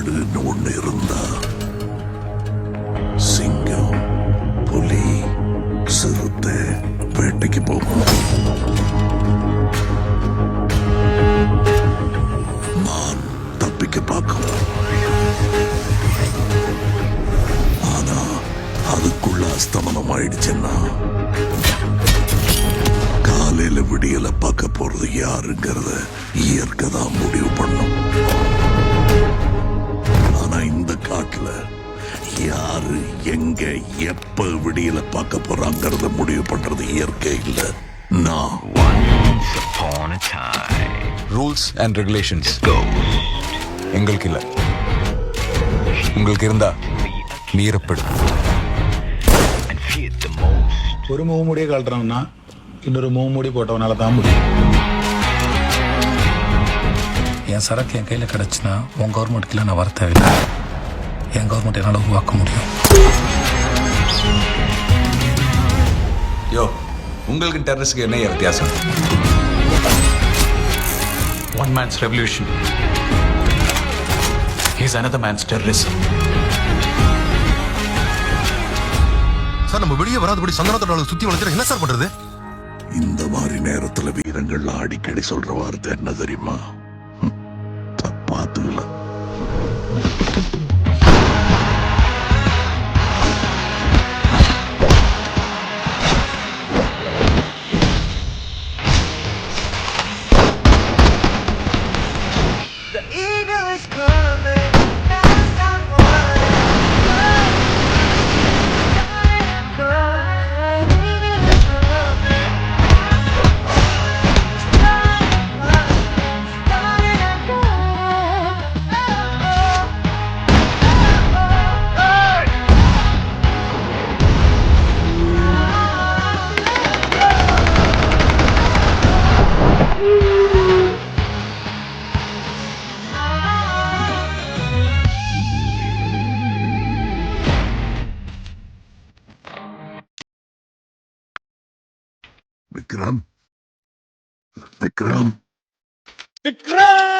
காடுன்னு ஒண்ணு இருந்தா சிங்கம், புலி, சிறுத்தை வேட்டைக்கு போகும். மான் தப்பிக்க பார்க்கும். ஆனா அதுக்குள்ள அஸ்தமனம் ஆயிடுச்சுன்னா காலையில விடியல பார்க்க போறது யாருங்கிறத இயற்கை தான் முடிவு பண்ணும். ஆனா இந்த காட்டுல யாரு எங்க எப்ப விடியல பார்க்க போறாங்கிறத முடிவு பண்றது இயற்கை இல்ல, நான். ரூல்ஸ் அண்ட் ரெகுலேஷன்ஸ் எங்களுக்கு இல்ல. உங்களுக்கு இருந்தா மீறப்படும். ஒரு முகமூடியை கழட்டுறோம்னா இன்னொரு முகமூடி போட்டவனால தான் முடியும். என் சரக்கு என் கையில் கிடச்சுன்னா உன் கவர்மெண்ட்டுக்குலாம் நான் வர தேவையில்லை. என் கவர்மெண்ட் என்னால் உருவாக்க முடியும். யோ, உங்களுக்கு டெரரிஸ்க்கு என்ன வித்தியாசம்? One man's revolution is another man's terrorism. Sir, நம்ம வெளியே வராதபடி சந்தனத்தோட சுத்தி வளைஞ்சா என்ன சார் பண்றது? இந்த மாதிரி நேரத்துல வீரங்கள்லாம் அடிக்கடி சொல்ற வார்த்தை என்ன தெரியுமா? தப்பாத்துக்கலாம். விக்ரம், விக்ரம், விக்ரம்!